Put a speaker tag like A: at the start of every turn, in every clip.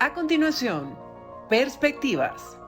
A: A continuación, Perspectivas.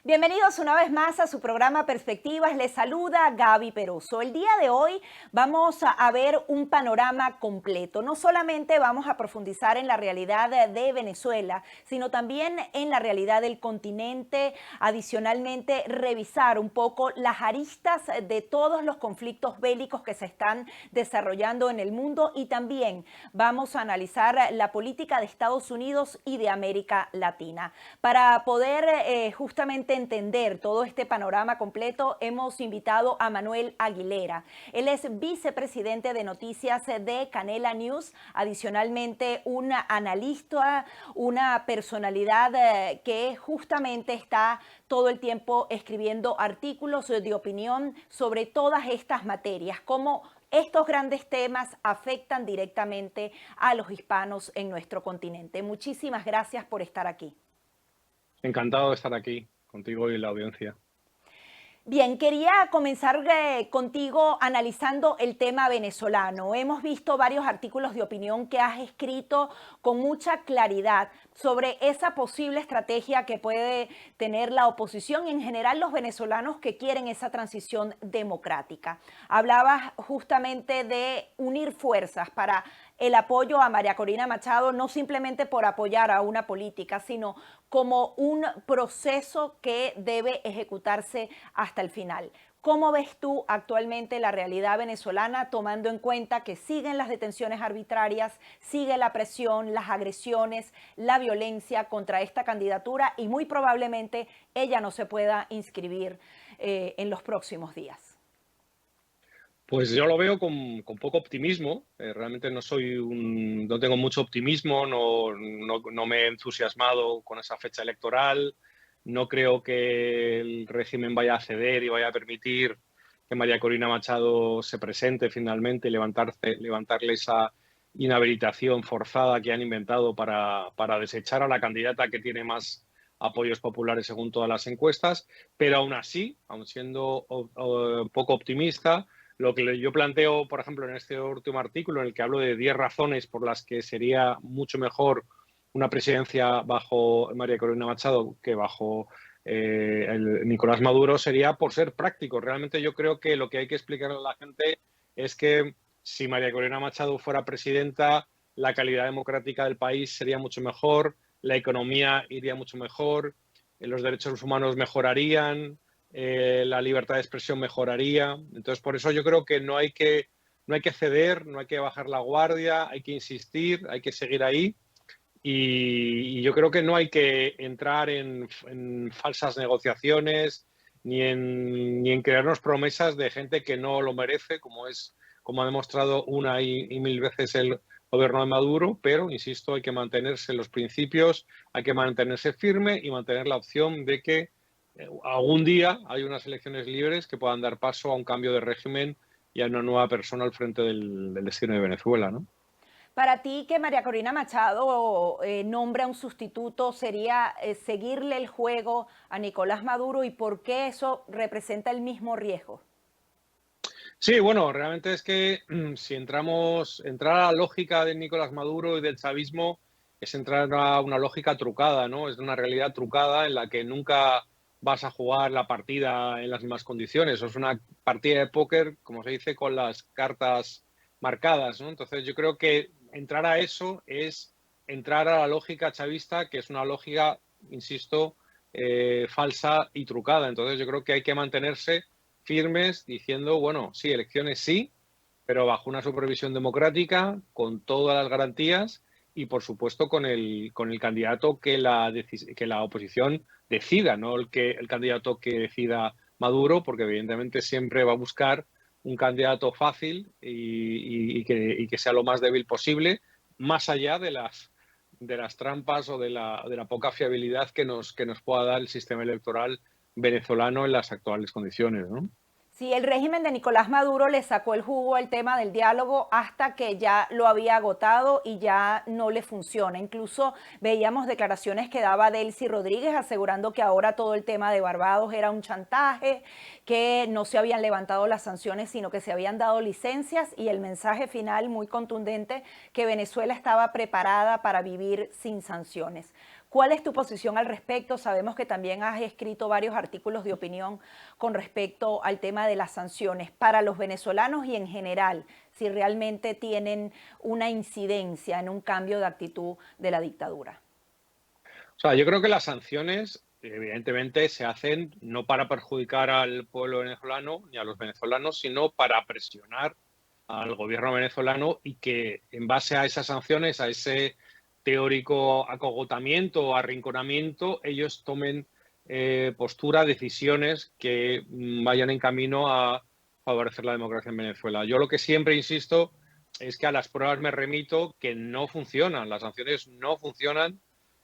B: Bienvenidos una vez más a su programa Perspectivas. Les saluda Gaby Peroso. El día de hoy vamos a ver un panorama completo. No solamente vamos a profundizar en la realidad de Venezuela, sino también en la realidad del continente. Adicionalmente, revisar un poco las aristas de todos los conflictos bélicos que se están desarrollando en el mundo, y también vamos a analizar la política de Estados Unidos y de América Latina. Para poder justamente entender todo este panorama completo, hemos invitado a Manuel Aguilera. Él es vicepresidente de noticias de Canela News, adicionalmente un analista, una personalidad que justamente está todo el tiempo escribiendo artículos de opinión sobre todas estas materias, cómo estos grandes temas afectan directamente a los hispanos en nuestro continente. Muchísimas gracias por estar aquí.
C: Encantado de estar aquí contigo y la audiencia.
B: Bien, quería comenzar contigo analizando el tema venezolano. Hemos visto varios artículos de opinión que has escrito con mucha claridad sobre esa posible estrategia que puede tener la oposición y en general los venezolanos que quieren esa transición democrática. Hablabas justamente de unir fuerzas para el apoyo a María Corina Machado, no simplemente por apoyar a una política, sino como un proceso que debe ejecutarse hasta el final. ¿Cómo ves tú actualmente la realidad venezolana, tomando en cuenta que siguen las detenciones arbitrarias, sigue la presión, las agresiones, la violencia contra esta candidatura y muy probablemente ella no se pueda inscribir en los próximos días?
C: Pues yo lo veo con poco optimismo. Realmente no tengo mucho optimismo, no me he entusiasmado con esa fecha electoral. No creo que el régimen vaya a ceder y vaya a permitir que María Corina Machado se presente finalmente y levantarle esa inhabilitación forzada que han inventado para desechar a la candidata que tiene más apoyos populares según todas las encuestas. Pero aún así, aun siendo poco optimista, lo que yo planteo, por ejemplo, en este último artículo, en el que hablo de 10 razones por las que sería mucho mejor una presidencia bajo María Corina Machado que bajo Nicolás Maduro, sería por ser práctico. Realmente yo creo que lo que hay que explicarle a la gente es que si María Corina Machado fuera presidenta, la calidad democrática del país sería mucho mejor, la economía iría mucho mejor, los derechos humanos mejorarían, la libertad de expresión mejoraría. Entonces, por eso yo creo que no hay que ceder, no hay que bajar la guardia, hay que insistir, hay que seguir ahí. Y yo creo que no hay que entrar en falsas negociaciones ni en crearnos promesas de gente que no lo merece, como ha demostrado una y mil veces el gobierno de Maduro. Pero, insisto, hay que mantenerse en los principios, hay que mantenerse firme y mantener la opción de que algún día hay unas elecciones libres que puedan dar paso a un cambio de régimen y a una nueva persona al frente del destino de Venezuela, ¿no?
B: Para ti, que María Corina Machado nombre a un sustituto, ¿sería seguirle el juego a Nicolás Maduro? ¿Y por qué eso representa el mismo riesgo?
C: Sí, bueno, realmente es que si entrar a la lógica de Nicolás Maduro y del chavismo es entrar a una lógica trucada, ¿no? Es una realidad trucada en la que nunca vas a jugar la partida en las mismas condiciones. Es una partida de póker, como se dice, con las cartas marcadas, ¿no? Entonces yo creo que entrar a eso es entrar a la lógica chavista, que es una lógica, insisto, falsa y trucada. Entonces yo creo que hay que mantenerse firmes diciendo, bueno, sí, elecciones sí, pero bajo una supervisión democrática, con todas las garantías y, por supuesto, con el candidato que la oposición decida, no el candidato que decida Maduro, porque evidentemente siempre va a buscar un candidato fácil y que sea lo más débil posible, más allá de las trampas o de la poca fiabilidad que nos pueda dar el sistema electoral venezolano en las actuales condiciones, ¿no?
B: Sí, el régimen de Nicolás Maduro le sacó el jugo al tema del diálogo hasta que ya lo había agotado y ya no le funciona. Incluso veíamos declaraciones que daba Delcy Rodríguez asegurando que ahora todo el tema de Barbados era un chantaje, que no se habían levantado las sanciones, sino que se habían dado licencias, y el mensaje final muy contundente que Venezuela estaba preparada para vivir sin sanciones. ¿Cuál es tu posición al respecto? Sabemos que también has escrito varios artículos de opinión con respecto al tema de las sanciones para los venezolanos y en general, si realmente tienen una incidencia en un cambio de actitud de la dictadura.
C: O sea, yo creo que las sanciones, evidentemente, se hacen no para perjudicar al pueblo venezolano ni a los venezolanos, sino para presionar al gobierno venezolano y que en base a esas sanciones, a ese teórico acogotamiento o arrinconamiento, ellos tomen postura, decisiones que vayan en camino a favorecer la democracia en Venezuela. Yo lo que siempre insisto es que a las pruebas me remito que no funcionan, las sanciones no funcionan,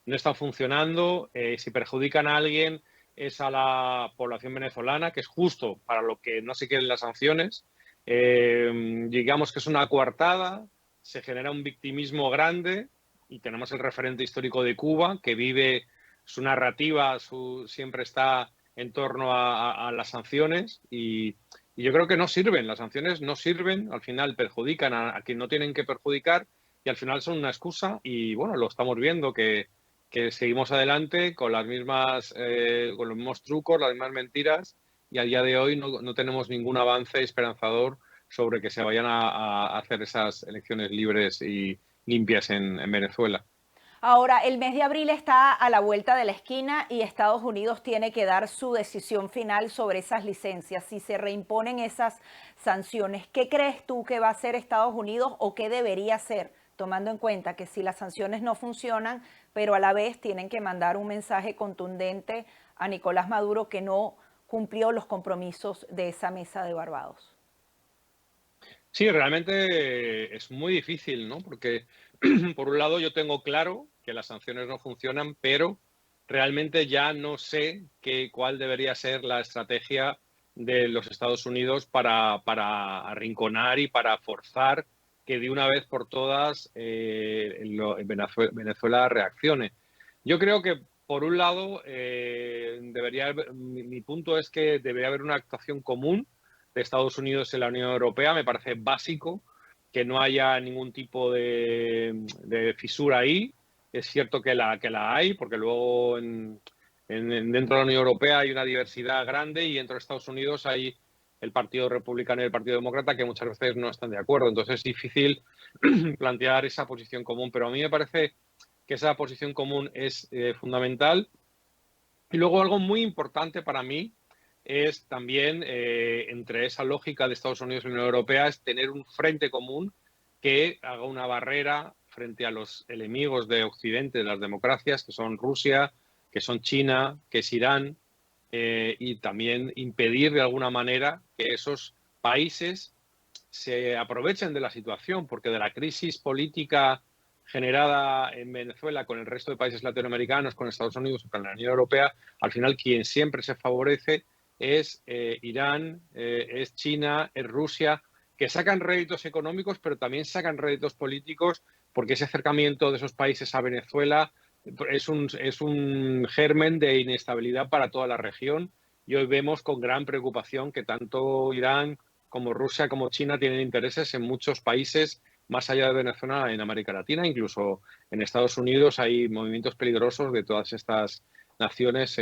C: no están funcionando, si perjudican a alguien es a la población venezolana, que es justo para lo que no se quieren las sanciones. Digamos que es una coartada, se genera un victimismo grande y tenemos el referente histórico de Cuba, que vive su narrativa, siempre está en torno a las sanciones y yo creo que no sirven, las sanciones no sirven, al final perjudican a quien no tienen que perjudicar y al final son una excusa y bueno, lo estamos viendo que seguimos adelante con las mismas, con los mismos trucos, las mismas mentiras y a día de hoy no tenemos ningún avance esperanzador sobre que se vayan a hacer esas elecciones libres y limpias en Venezuela.
B: Ahora, el mes de abril está a la vuelta de la esquina y Estados Unidos tiene que dar su decisión final sobre esas licencias, si se reimponen esas sanciones. ¿Qué crees tú que va a hacer Estados Unidos o qué debería hacer, tomando en cuenta que si las sanciones no funcionan, pero a la vez tienen que mandar un mensaje contundente a Nicolás Maduro que no cumplió los compromisos de esa mesa de Barbados?
C: Sí, realmente es muy difícil, ¿no? Porque por un lado yo tengo claro que las sanciones no funcionan, pero realmente ya no sé cuál debería ser la estrategia de los Estados Unidos para arrinconar y para forzar que de una vez por todas Venezuela reaccione. Yo creo que, por un lado, mi punto es que debería haber una actuación común de Estados Unidos en la Unión Europea. Me parece básico que no haya ningún tipo de fisura ahí. Es cierto que la hay, porque luego dentro de la Unión Europea hay una diversidad grande y dentro de Estados Unidos hay el Partido Republicano y el Partido Demócrata que muchas veces no están de acuerdo. Entonces es difícil plantear esa posición común, pero a mí me parece que esa posición común es fundamental. Y luego algo muy importante para mí es también, entre esa lógica de Estados Unidos y la Unión Europea, es tener un frente común que haga una barrera frente a los enemigos de Occidente, de las democracias, que son Rusia, que son China, que es Irán, y también impedir de alguna manera que esos países se aprovechen de la situación, porque de la crisis política generada en Venezuela con el resto de países latinoamericanos, con Estados Unidos o con la Unión Europea, al final quien siempre se favorece es Irán, es China, es Rusia, que sacan réditos económicos, pero también sacan réditos políticos, porque ese acercamiento de esos países a Venezuela es un germen de inestabilidad para toda la región. Y hoy vemos con gran preocupación que tanto Irán como Rusia como China tienen intereses en muchos países más allá de Venezuela en América Latina, incluso en Estados Unidos hay movimientos peligrosos de todas estas naciones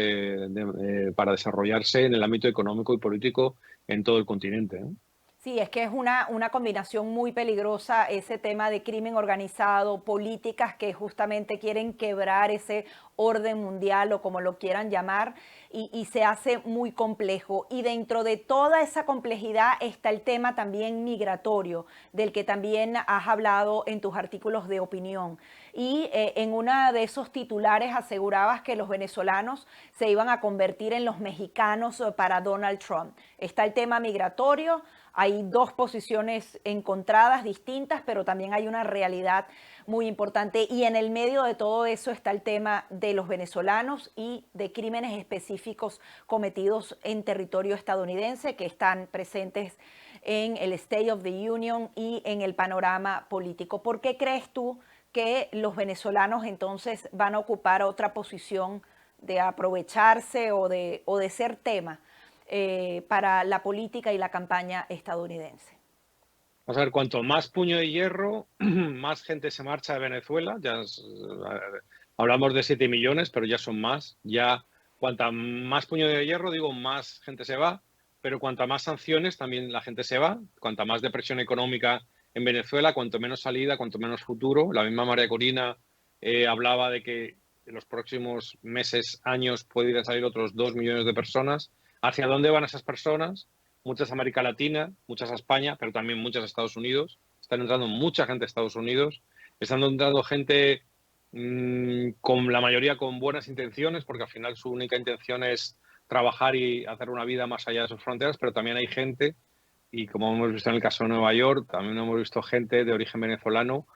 C: para desarrollarse en el ámbito económico y político en todo el continente, ¿no?
B: Sí, es que es una combinación muy peligrosa ese tema de crimen organizado, políticas que justamente quieren quebrar ese orden mundial o como lo quieran llamar y se hace muy complejo. Y dentro de toda esa complejidad está el tema también migratorio, del que también has hablado en tus artículos de opinión. Y en uno de esos titulares asegurabas que los venezolanos se iban a convertir en los mexicanos para Donald Trump. Está el tema migratorio. hay dos posiciones encontradas, distintas, pero también hay una realidad muy importante. Y en el medio de todo eso está el tema de los venezolanos y de crímenes específicos cometidos en territorio estadounidense que están presentes en el State of the Union y en el panorama político. ¿Por qué crees tú que los venezolanos entonces van a ocupar otra posición de aprovecharse o de ser tema para la política y la campaña estadounidense?
C: Vamos a ver, cuanto más puño de hierro, más gente se marcha de Venezuela. Hablamos de 7 millones, pero ya son más. Ya cuanta más puño de hierro, digo, más gente se va, pero cuanta más sanciones, también la gente se va. Cuanta más depresión económica en Venezuela, cuanto menos salida, cuanto menos futuro. La misma María Corina hablaba de que en los próximos meses, años, pueden salir otros 2 millones de personas. ¿Hacia dónde van esas personas? Muchas a América Latina, muchas a España, pero también muchas a Estados Unidos. Están entrando mucha gente a Estados Unidos. Están entrando gente con la mayoría con buenas intenciones, porque al final su única intención es trabajar y hacer una vida más allá de sus fronteras, pero también hay gente, y como hemos visto en el caso de Nueva York, también hemos visto gente de origen venezolano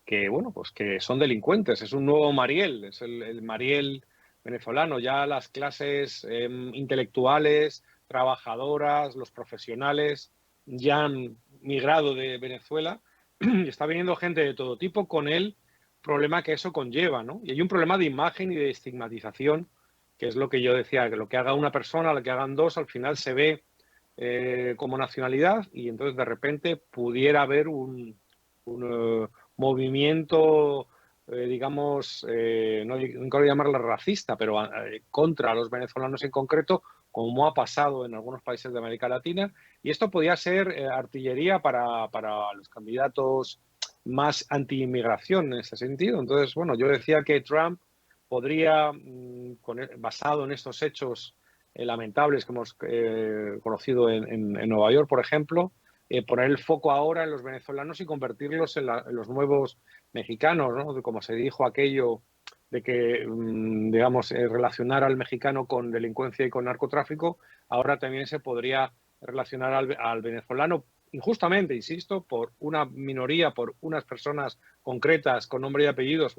C: que, bueno, pues que son delincuentes. Es un nuevo Mariel, es el Mariel venezolano. Ya las clases intelectuales, trabajadoras, los profesionales ya han migrado de Venezuela y está viniendo gente de todo tipo con el problema que eso conlleva, ¿no? Y hay un problema de imagen y de estigmatización, que es lo que yo decía, que lo que haga una persona, lo que hagan dos, al final se ve como nacionalidad y entonces de repente pudiera haber un movimiento, digamos, no quiero llamarla racista, pero contra los venezolanos en concreto, como ha pasado en algunos países de América Latina. Y esto podía ser artillería para los candidatos más anti-inmigración en ese sentido. Entonces, bueno, yo decía que Trump podría, basado en estos hechos lamentables que hemos conocido en Nueva York, por ejemplo, poner el foco ahora en los venezolanos y convertirlos en los nuevos mexicanos, ¿no? Como se dijo aquello de que, digamos, relacionar al mexicano con delincuencia y con narcotráfico, ahora también se podría relacionar al venezolano, injustamente, insisto, por una minoría, por unas personas concretas con nombre y apellidos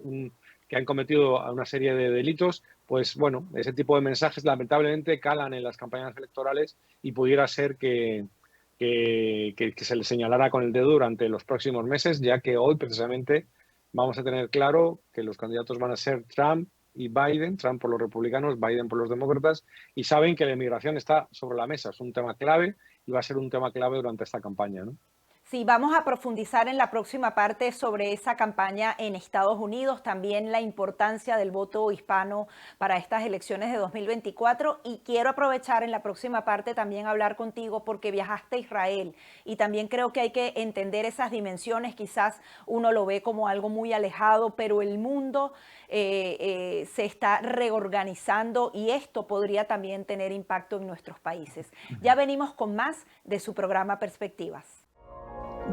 C: que han cometido una serie de delitos. Pues bueno, ese tipo de mensajes lamentablemente calan en las campañas electorales y pudiera ser que se le señalara con el dedo durante los próximos meses, ya que hoy precisamente vamos a tener claro que los candidatos van a ser Trump y Biden, Trump por los republicanos, Biden por los demócratas, y saben que la inmigración está sobre la mesa, es un tema clave y va a ser un tema clave durante esta campaña, ¿no?
B: Sí, vamos a profundizar en la próxima parte sobre esa campaña en Estados Unidos, también la importancia del voto hispano para estas elecciones de 2024 y quiero aprovechar en la próxima parte también hablar contigo porque viajaste a Israel y también creo que hay que entender esas dimensiones, quizás uno lo ve como algo muy alejado, pero el mundo se está reorganizando y esto podría también tener impacto en nuestros países. Ya venimos con más de su programa Perspectivas.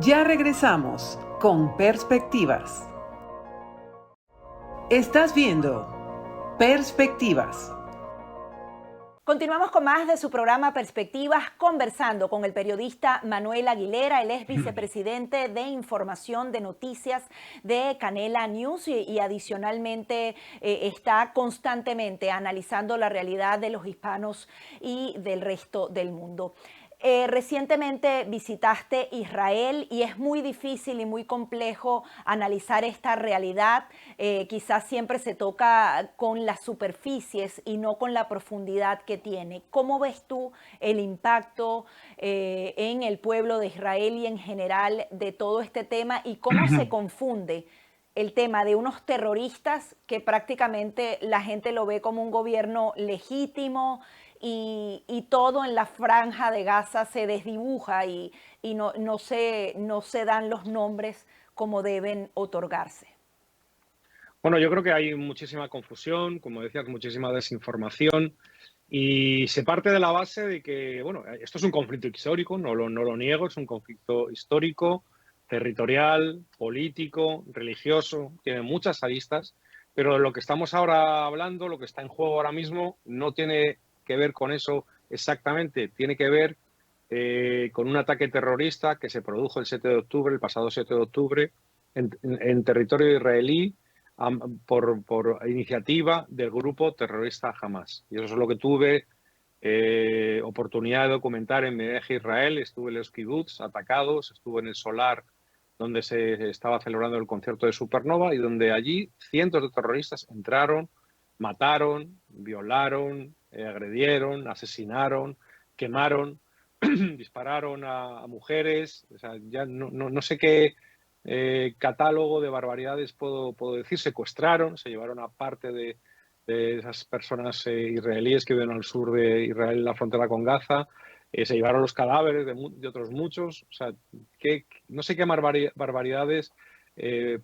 A: Ya regresamos con Perspectivas. Estás viendo Perspectivas.
B: Continuamos con más de su programa Perspectivas, conversando con el periodista Manuel Aguilera. Él es vicepresidente de Información de Noticias de Canela News y adicionalmente está constantemente analizando la realidad de los hispanos y del resto del mundo. Recientemente visitaste Israel y es muy difícil y muy complejo analizar esta realidad. Quizás siempre se toca con las superficies y no con la profundidad que tiene. ¿Cómo ves tú el impacto en el pueblo de Israel y en general de todo este tema y cómo se confunde el tema de unos terroristas que prácticamente la gente lo ve como un gobierno legítimo y todo en la franja de Gaza se desdibuja y no se dan los nombres como deben otorgarse?
C: Bueno, yo creo que hay muchísima confusión, como decías, muchísima desinformación y se parte de la base de que, bueno, esto es un conflicto histórico, no lo niego, es un conflicto histórico, territorial, político, religioso, tiene muchas aristas, pero lo que estamos ahora hablando, lo que está en juego ahora mismo, no tiene que ver con eso exactamente, tiene que ver con un ataque terrorista que se produjo el 7 de octubre, el pasado 7 de octubre, en territorio israelí por iniciativa del grupo terrorista Hamas. Y eso es lo que tuve oportunidad de documentar en mi viaje a Israel. Estuve en los kibbutz atacados, estuve en el solar donde se estaba celebrando el concierto de Supernova y donde allí cientos de terroristas entraron, mataron, violaron, agredieron, asesinaron, quemaron, dispararon a mujeres. O sea, ya no sé qué catálogo de barbaridades puedo decir. Secuestraron, se llevaron a parte de esas personas israelíes que viven al sur de Israel, en la frontera con Gaza. Se llevaron los cadáveres de otros muchos. O sea, no sé qué barbaridades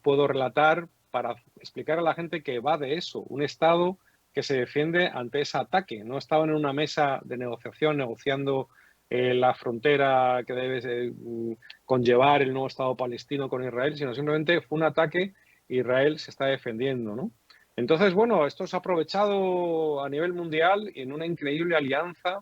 C: puedo relatar para explicar a la gente que va de eso, un Estado que se defiende ante ese ataque. No estaban en una mesa de negociación negociando la frontera que debe conllevar el nuevo Estado palestino con Israel, sino simplemente fue un ataque e Israel se está defendiendo, ¿no? Entonces, bueno, esto se ha aprovechado a nivel mundial en una increíble alianza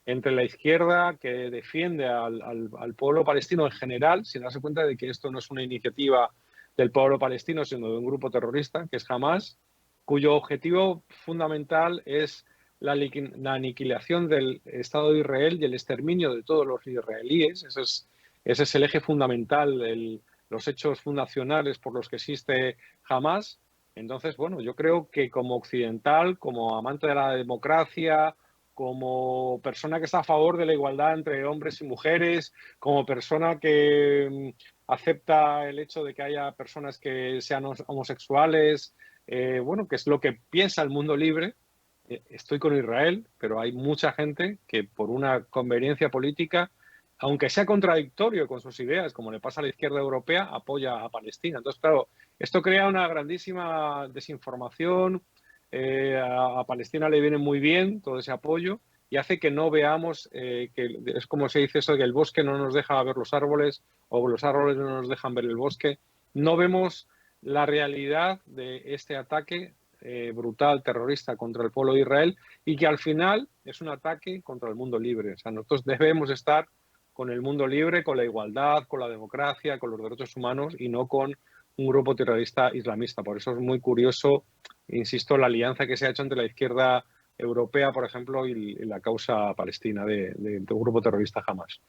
C: entre la izquierda que defiende al pueblo palestino en general, sin darse cuenta de que esto no es una iniciativa del pueblo palestino, sino de un grupo terrorista, que es Hamas, cuyo objetivo fundamental es la aniquilación del Estado de Israel y el exterminio de todos los israelíes. Ese es el eje fundamental, los hechos fundacionales por los que existe Hamas. Entonces, bueno, yo creo que como occidental, como amante de la democracia, como persona que está a favor de la igualdad entre hombres y mujeres, como persona que acepta el hecho de que haya personas que sean homosexuales, bueno, que es lo que piensa el mundo libre, estoy con Israel, pero hay mucha gente que por una conveniencia política, aunque sea contradictorio con sus ideas, como le pasa a la izquierda europea, apoya a Palestina. Entonces, claro, esto crea una grandísima desinformación. A Palestina le viene muy bien todo ese apoyo y hace que no veamos, que es como se dice eso, que el bosque no nos deja ver los árboles o los árboles no nos dejan ver el bosque. No vemos la realidad de este ataque brutal, terrorista contra el pueblo de Israel y que al final es un ataque contra el mundo libre. O sea, nosotros debemos estar con el mundo libre, con la igualdad, con la democracia, con los derechos humanos y no con un grupo terrorista islamista. Por eso es muy curioso, insisto, la alianza que se ha hecho entre la izquierda europea, por ejemplo, y la causa palestina de un grupo terrorista Hamas.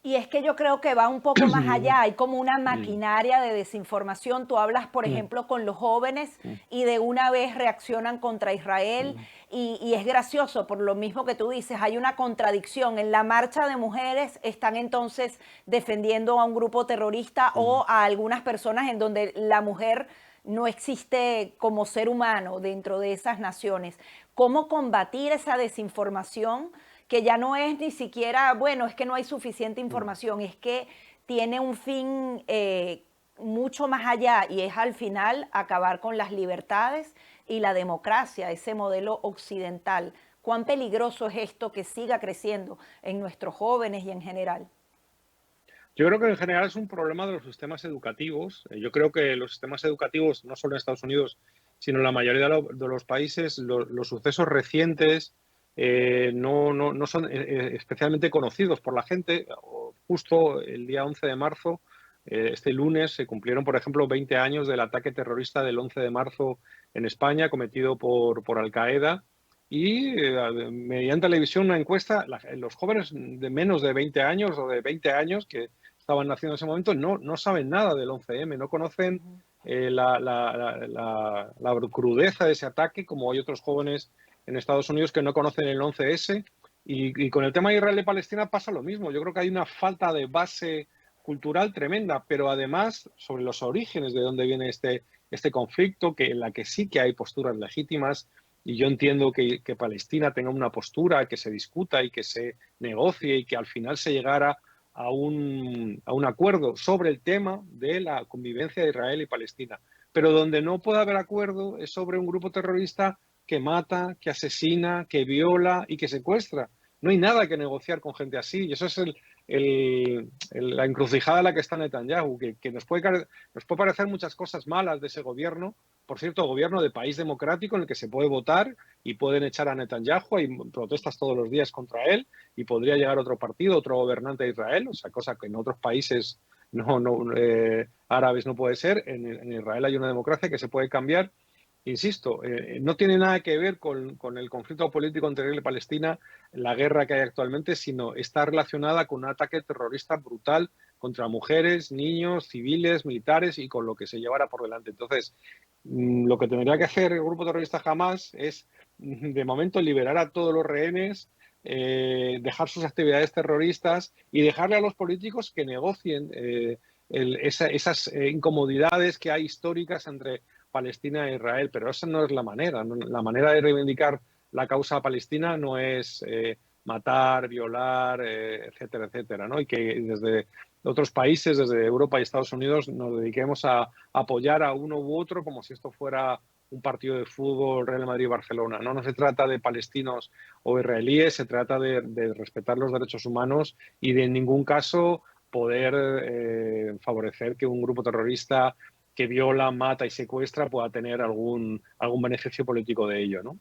B: Y es que yo creo que va un poco más allá, hay como una maquinaria de desinformación. Tú hablas, por ejemplo, con los jóvenes y de una vez reaccionan contra Israel y es gracioso, por lo mismo que tú dices, hay una contradicción. En la marcha de mujeres están entonces defendiendo a un grupo terrorista o a algunas personas en donde la mujer no existe como ser humano dentro de esas naciones. ¿Cómo combatir esa desinformación? Que ya no es ni siquiera, bueno, es que no hay suficiente información, es que tiene un fin mucho más allá y es al final acabar con las libertades y la democracia, ese modelo occidental. ¿Cuán peligroso es esto que siga creciendo en nuestros jóvenes y en general?
C: Yo creo que en general es un problema de los sistemas educativos. Yo creo que los sistemas educativos, no solo en Estados Unidos, sino en la mayoría de los países, los sucesos recientes no son especialmente conocidos por la gente. Justo el día 11 de marzo, este lunes, se cumplieron, por ejemplo, 20 años del ataque terrorista del 11 de marzo en España, cometido por Al-Qaeda. Y mediante televisión, una encuesta, los jóvenes de menos de 20 años o de 20 años que estaban naciendo en ese momento no saben nada del 11M, no conocen la crudeza de ese ataque, como hay otros jóvenes en Estados Unidos que no conocen el 11S. Y con el tema de Israel y Palestina pasa lo mismo. Yo creo que hay una falta de base cultural tremenda, pero además sobre los orígenes de dónde viene este conflicto, que en la que sí que hay posturas legítimas. Y yo entiendo que Palestina tenga una postura, que se discuta y que se negocie y que al final se llegara a un acuerdo sobre el tema de la convivencia de Israel y Palestina. Pero donde no puede haber acuerdo es sobre un grupo terrorista que mata, que asesina, que viola y que secuestra. No hay nada que negociar con gente así. Y eso es la encrucijada en la que está Netanyahu, que nos puede parecer muchas cosas malas de ese gobierno. Por cierto, gobierno de país democrático en el que se puede votar y pueden echar a Netanyahu, hay protestas todos los días contra él y podría llegar otro partido, otro gobernante de Israel, o sea, cosa que en otros países árabes no puede ser. En Israel hay una democracia que se puede cambiar. Insisto, no tiene nada que ver con el conflicto político entre Israel y Palestina, la guerra que hay actualmente, sino está relacionada con un ataque terrorista brutal contra mujeres, niños, civiles, militares y con lo que se llevara por delante. Entonces, lo que tendría que hacer el grupo terrorista Hamás es, de momento, liberar a todos los rehenes, dejar sus actividades terroristas y dejarle a los políticos que negocien esas incomodidades que hay históricas entre Palestina e Israel, pero esa no es la manera. La manera de reivindicar la causa palestina no es matar, violar, etcétera, etcétera, ¿no? Y que desde otros países, desde Europa y Estados Unidos, nos dediquemos a apoyar a uno u otro como si esto fuera un partido de fútbol, Real Madrid-Barcelona. No se trata de palestinos o israelíes, se trata de respetar los derechos humanos y de en ningún caso poder favorecer que un grupo terrorista que viola, mata y secuestra pueda tener algún beneficio político de ello, ¿no?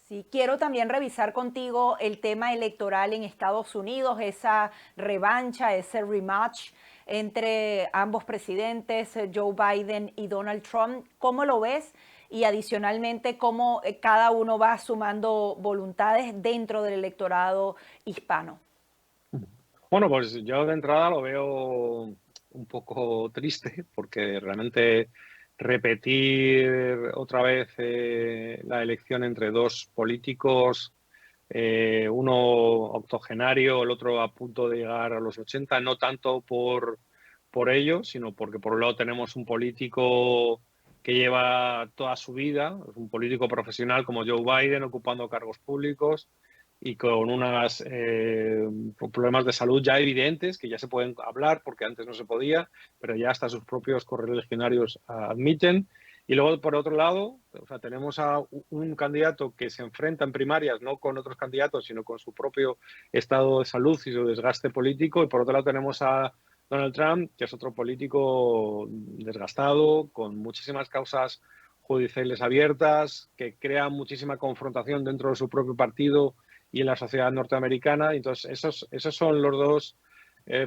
B: Sí, quiero también revisar contigo el tema electoral en Estados Unidos, esa revancha, ese rematch entre ambos presidentes, Joe Biden y Donald Trump. ¿Cómo lo ves? Y adicionalmente, cómo cada uno va sumando voluntades dentro del electorado hispano.
C: Bueno, pues yo de entrada lo veo un poco triste porque realmente repetir otra vez la elección entre dos políticos, uno octogenario, el otro a punto de llegar a los 80, no tanto por ello, sino porque por un lado tenemos un político que lleva toda su vida, un político profesional como Joe Biden ocupando cargos públicos y con unos problemas de salud ya evidentes, que ya se pueden hablar porque antes no se podía, pero ya hasta sus propios correligionarios admiten. Y luego, por otro lado, o sea, tenemos a un candidato que se enfrenta en primarias no con otros candidatos, sino con su propio estado de salud y su desgaste político. Y por otro lado tenemos a Donald Trump, que es otro político desgastado, con muchísimas causas judiciales abiertas, que crea muchísima confrontación dentro de su propio partido y en la sociedad norteamericana. Entonces, esos son los dos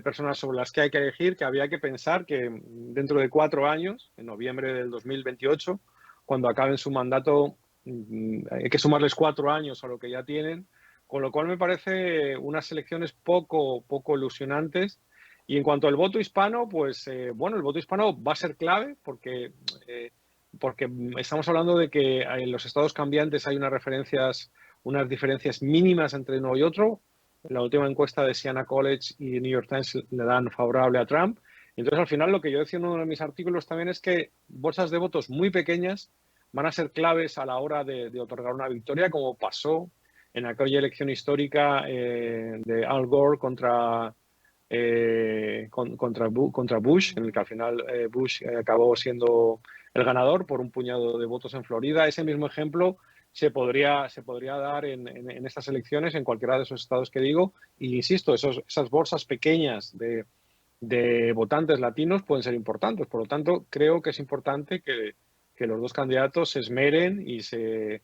C: personas sobre las que hay que elegir, que había que pensar que dentro de 4 años, en noviembre del 2028, cuando acaben su mandato, hay que sumarles 4 años a lo que ya tienen, con lo cual me parece unas elecciones poco ilusionantes. Y en cuanto al voto hispano, pues bueno, el voto hispano va a ser clave porque estamos hablando de que en los estados cambiantes hay unas diferencias mínimas entre uno y otro. La última encuesta de Siena College y New York Times le dan favorable a Trump. Entonces, al final, lo que yo decía en uno de mis artículos también es que bolsas de votos muy pequeñas van a ser claves a la hora de otorgar una victoria, como pasó en aquella elección histórica de Al Gore contra Bush, en el que al final Bush acabó siendo el ganador por un puñado de votos en Florida. Ese mismo ejemplo se podría dar en estas elecciones en cualquiera de esos estados que digo. Y insisto, esas bolsas pequeñas de votantes latinos pueden ser importantes. Por lo tanto, creo que es importante que los dos candidatos se esmeren y se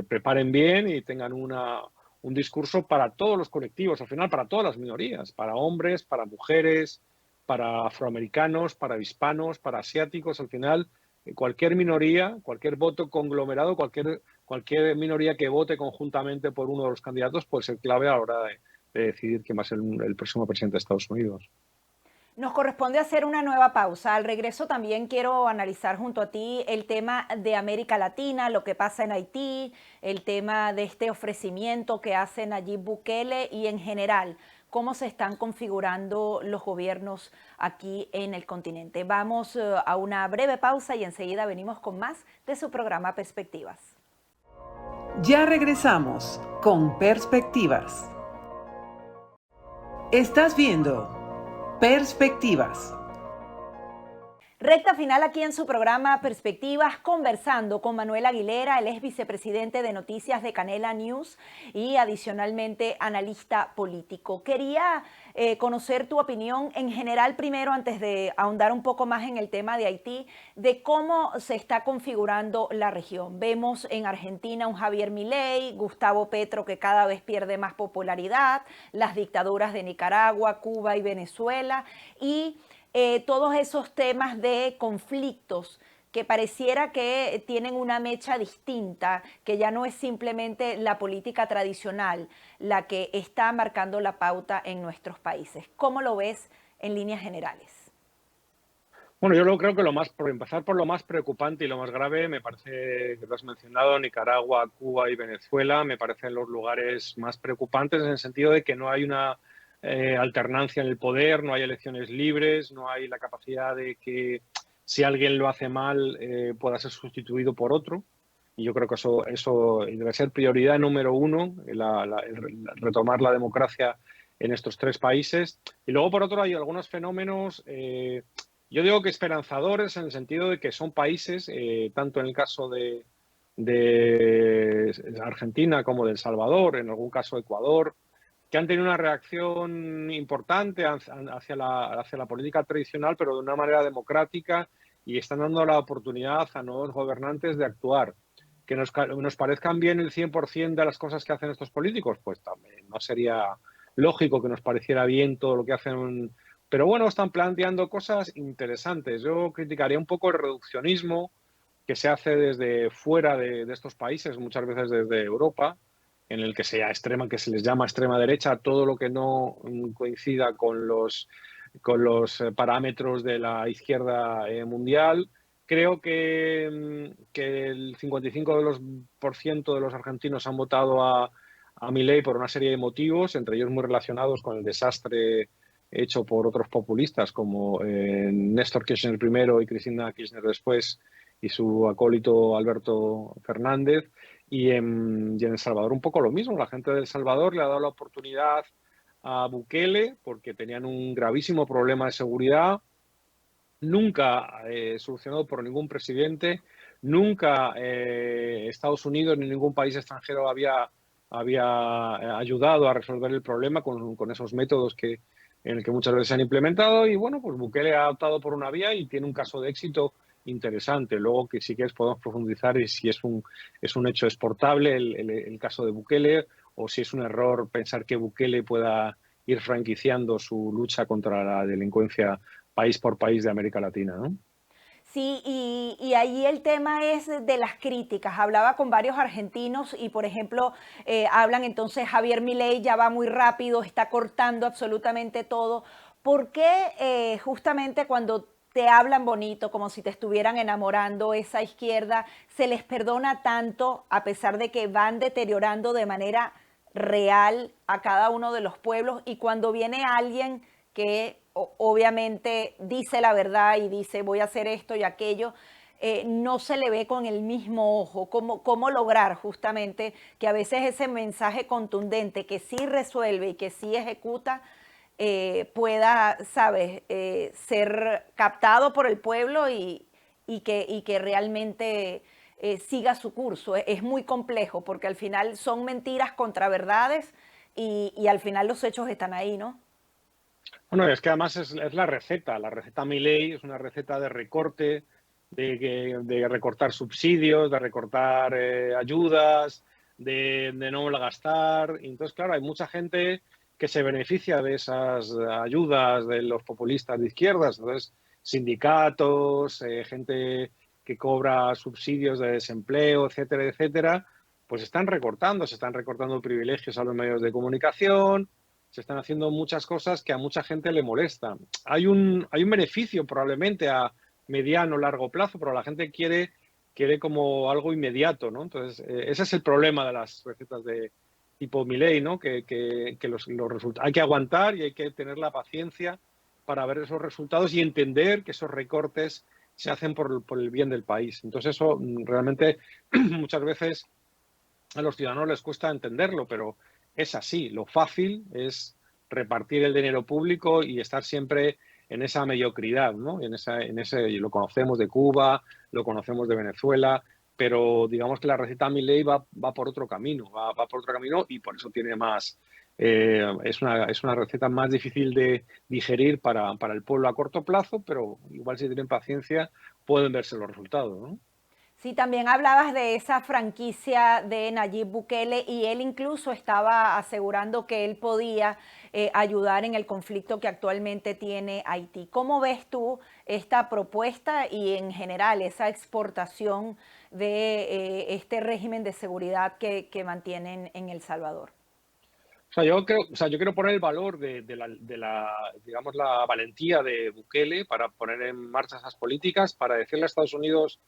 C: preparen bien y tengan un discurso para todos los colectivos, al final para todas las minorías, para hombres, para mujeres, para afroamericanos, para hispanos, para asiáticos. Al final, cualquier minoría, cualquier voto conglomerado, cualquier minoría que vote conjuntamente por uno de los candidatos puede ser clave a la hora de decidir quién va a ser el próximo presidente de Estados Unidos.
B: Nos corresponde hacer una nueva pausa. Al regreso también quiero analizar junto a ti el tema de América Latina, lo que pasa en Haití, el tema de este ofrecimiento que hace Nayib Bukele y en general cómo se están configurando los gobiernos aquí en el continente. Vamos a una breve pausa y enseguida venimos con más de su programa Perspectivas.
A: Ya regresamos con Perspectivas. Estás viendo Perspectivas.
B: Recta final aquí en su programa Perspectivas, conversando con Manuel Aguilera, él es vicepresidente de Noticias de Canela News y adicionalmente analista político. Quería conocer tu opinión en general primero, antes de ahondar un poco más en el tema de Haití, de cómo se está configurando la región. Vemos en Argentina un Javier Milei, Gustavo Petro que cada vez pierde más popularidad, las dictaduras de Nicaragua, Cuba y Venezuela, y todos esos temas de conflictos que pareciera que tienen una mecha distinta, que ya no es simplemente la política tradicional la que está marcando la pauta en nuestros países. ¿Cómo lo ves en líneas generales?
C: Bueno, yo creo que por empezar por lo más preocupante y lo más grave, me parece que lo has mencionado, Nicaragua, Cuba y Venezuela, me parecen los lugares más preocupantes en el sentido de que no hay una alternancia en el poder, no hay elecciones libres, no hay la capacidad de que si alguien lo hace mal pueda ser sustituido por otro. Y yo creo que eso debe ser prioridad número uno, retomar la democracia en estos tres países. Y luego, por otro, hay algunos fenómenos, yo digo que esperanzadores, en el sentido de que son países, tanto en el caso de Argentina como de El Salvador, en algún caso Ecuador, que han tenido una reacción importante hacia la política tradicional, pero de una manera democrática, y están dando la oportunidad a nuevos gobernantes de actuar. Que nos parezcan bien el 100% de las cosas que hacen estos políticos, pues también no sería lógico que nos pareciera bien todo lo que hacen, pero bueno, están planteando cosas interesantes. Yo criticaría un poco el reduccionismo que se hace desde fuera de estos países, muchas veces desde Europa, en el que que se les llama extrema derecha, todo lo que no coincida con los parámetros de la izquierda mundial. Creo que el 55% de los argentinos han votado a Milei por una serie de motivos, entre ellos muy relacionados con el desastre hecho por otros populistas como Néstor Kirchner primero y Cristina Kirchner después, y su acólito Alberto Fernández. Y en El Salvador un poco lo mismo. La gente de El Salvador le ha dado la oportunidad a Bukele porque tenían un gravísimo problema de seguridad, nunca solucionado por ningún presidente, nunca Estados Unidos ni ningún país extranjero había ayudado a resolver el problema con esos métodos en el que muchas veces se han implementado. Y bueno, pues Bukele ha optado por una vía y tiene un caso de éxito interesante. Luego, que si quieres podemos profundizar y si es un hecho exportable el caso de Bukele, o si es un error pensar que Bukele pueda ir franquiciando su lucha contra la delincuencia país por país de América Latina, ¿no?
B: Sí, y ahí el tema es de las críticas. Hablaba con varios argentinos y, por ejemplo, hablan entonces Javier Milei ya va muy rápido, está cortando absolutamente todo. ¿Por qué justamente cuando te hablan bonito, como si te estuvieran enamorando, esa izquierda se les perdona tanto a pesar de que van deteriorando de manera real a cada uno de los pueblos, y cuando viene alguien que obviamente dice la verdad y dice voy a hacer esto y aquello, no se le ve con el mismo ojo? ¿Cómo lograr justamente que a veces ese mensaje contundente que sí resuelve y que sí ejecuta pueda, sabes, ser captado por el pueblo y que realmente siga su curso? Es muy complejo porque al final son mentiras contra verdades y al final los hechos están ahí, ¿no?
C: Bueno, es que además es la receta Milei es una receta de recorte, de recortar subsidios, de recortar ayudas, de no gastar. Y entonces, claro, hay mucha gente que se beneficia de esas ayudas de los populistas de izquierdas. Entonces, sindicatos, gente que cobra subsidios de desempleo, etcétera, etcétera, pues se están recortando privilegios a los medios de comunicación, se están haciendo muchas cosas que a mucha gente le molestan. Hay un beneficio probablemente a mediano o largo plazo, pero la gente quiere como algo inmediato, ¿no? Entonces, ese es el problema de las recetas de tipo Milei, ¿no? Que los resultados hay que aguantar y hay que tener la paciencia para ver esos resultados y entender que esos recortes se hacen por el bien del país. Entonces, eso realmente muchas veces a los ciudadanos les cuesta entenderlo, pero es así. Lo fácil es repartir el dinero público y estar siempre en esa mediocridad, ¿no? Y lo conocemos de Cuba, lo conocemos de Venezuela, pero digamos que la receta Milei va por otro camino, va por otro camino, y por eso tiene más Es una receta más difícil de digerir para el pueblo a corto plazo, pero igual si tienen paciencia pueden verse los resultados, ¿no?
B: Sí, también hablabas de esa franquicia de Nayib Bukele y él incluso estaba asegurando que él podía ayudar en el conflicto que actualmente tiene Haití. ¿Cómo ves tú esta propuesta y en general esa exportación de este régimen de seguridad que mantienen en El Salvador?
C: Yo quiero poner el valor digamos, la valentía de Bukele para poner en marcha esas políticas, para decirle a Estados Unidos: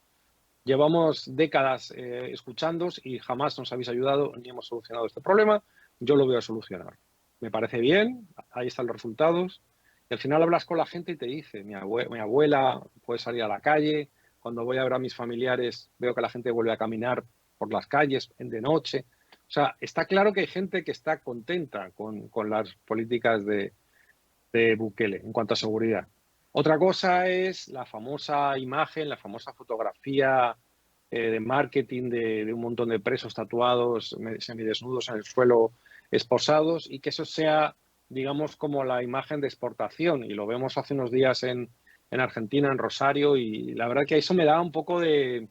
C: llevamos décadas escuchándoos y jamás nos habéis ayudado ni hemos solucionado este problema. Yo lo voy a solucionar. Me parece bien, ahí están los resultados. Y al final hablas con la gente y te dice: mi abuela puede salir a la calle, cuando voy a ver a mis familiares veo que la gente vuelve a caminar por las calles de noche. O sea, está claro que hay gente que está contenta con las políticas de Bukele en cuanto a seguridad. Otra cosa es la famosa imagen, la famosa fotografía de marketing de un montón de presos tatuados, semidesnudos en el suelo, esposados, y que eso sea, digamos, como la imagen de exportación. Y lo vemos hace unos días en Argentina, en Rosario, y la verdad que eso me da un poco de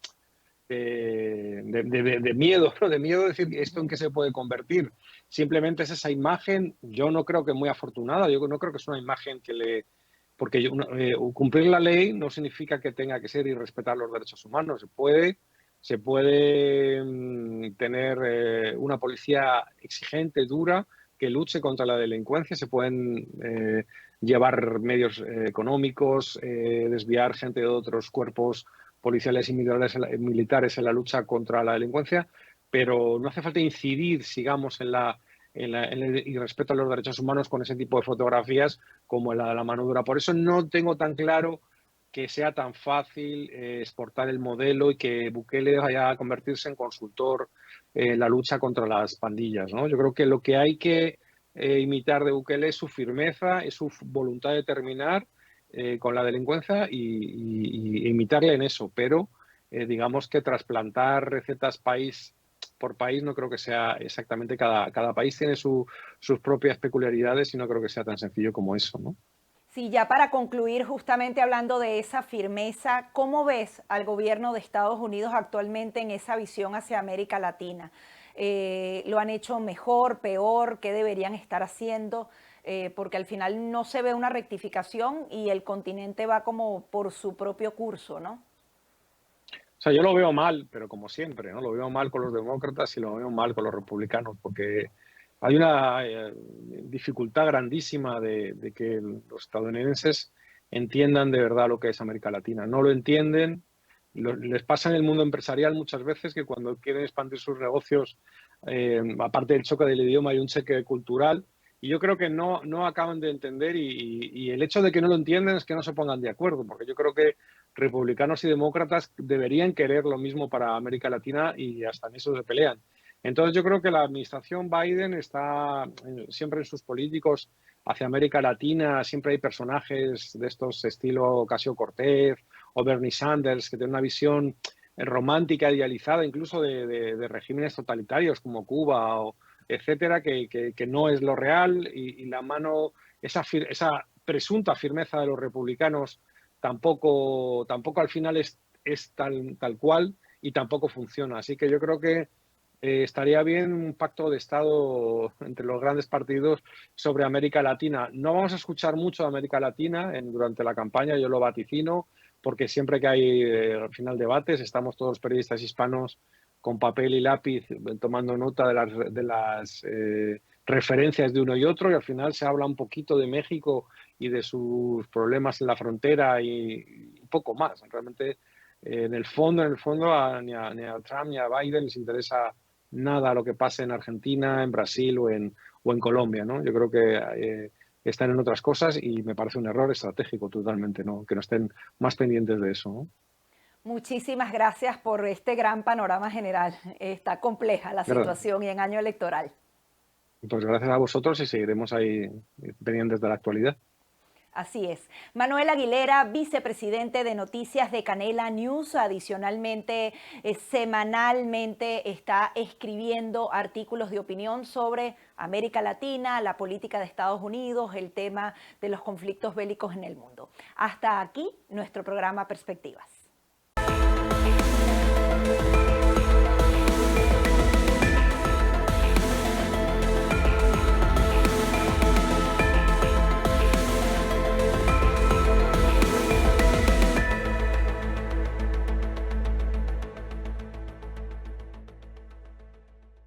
C: miedo, ¿no? De miedo de decir esto en qué se puede convertir. Simplemente es esa imagen, yo no creo que muy afortunada, yo no creo que es una imagen que le... Porque cumplir la ley no significa que tenga que ser y respetar los derechos humanos. Se puede tener una policía exigente, dura, que luche contra la delincuencia, se pueden llevar medios económicos, desviar gente de otros cuerpos policiales y militares en la lucha contra la delincuencia, pero no hace falta incidir, sigamos, en el irrespeto a los derechos humanos con ese tipo de fotografías como la de la mano dura. Por eso no tengo tan claro que sea tan fácil exportar el modelo y que Bukele vaya a convertirse en consultor en la lucha contra las pandillas, ¿no? Yo creo que lo que hay que imitar de Bukele es su firmeza, es su voluntad de terminar con la delincuencia y imitarle en eso, pero digamos que trasplantar recetas país por país no creo que sea exactamente, cada país tiene sus propias peculiaridades y no creo que sea tan sencillo como eso, ¿no?
B: Sí, ya para concluir, justamente hablando de esa firmeza, ¿cómo ves al gobierno de Estados Unidos actualmente en esa visión hacia América Latina? ¿Lo han hecho mejor, peor? ¿Qué deberían estar haciendo? Porque al final no se ve una rectificación y el continente va como por su propio curso, ¿no?
C: O sea, yo lo veo mal, pero como siempre, ¿no? Lo veo mal con los demócratas y lo veo mal con los republicanos, porque hay una dificultad grandísima de que los estadounidenses entiendan de verdad lo que es América Latina. No lo entienden. Les pasa en el mundo empresarial muchas veces que cuando quieren expandir sus negocios, aparte del choque del idioma, hay un choque cultural. Y yo creo que no acaban de entender y el hecho de que no lo entienden es que no se pongan de acuerdo, porque yo creo que republicanos y demócratas deberían querer lo mismo para América Latina y hasta en eso se pelean. Entonces yo creo que la administración Biden está siempre en sus políticos hacia América Latina, siempre hay personajes de estos estilo Ocasio-Cortez o Bernie Sanders que tienen una visión romántica, idealizada, incluso de regímenes totalitarios como Cuba o etcétera, que no es lo real y la mano, esa presunta firmeza de los republicanos tampoco al final es tal cual y tampoco funciona. Así que yo creo que estaría bien un pacto de Estado entre los grandes partidos sobre América Latina. No vamos a escuchar mucho de América Latina durante la campaña, yo lo vaticino, porque siempre que hay al final debates, estamos todos los periodistas hispanos con papel y lápiz tomando nota de las referencias de uno y otro, y al final se habla un poquito de México y de sus problemas en la frontera y un poco más. Realmente, en el fondo, ni a Trump ni a Biden les interesa nada lo que pase en Argentina, en Brasil o en Colombia, ¿no? Yo creo que están en otras cosas y me parece un error estratégico totalmente, ¿no? Que no estén más pendientes de eso, ¿no?
B: Muchísimas gracias por este gran panorama general. Está compleja la
C: Verdad.
B: situación y en año electoral.
C: Pues gracias a vosotros y seguiremos ahí pendientes de la actualidad.
B: Así es. Manuel Aguilera, vicepresidente de Noticias de Canela News, adicionalmente, semanalmente está escribiendo artículos de opinión sobre América Latina, la política de Estados Unidos, el tema de los conflictos bélicos en el mundo. Hasta aquí nuestro programa Perspectivas.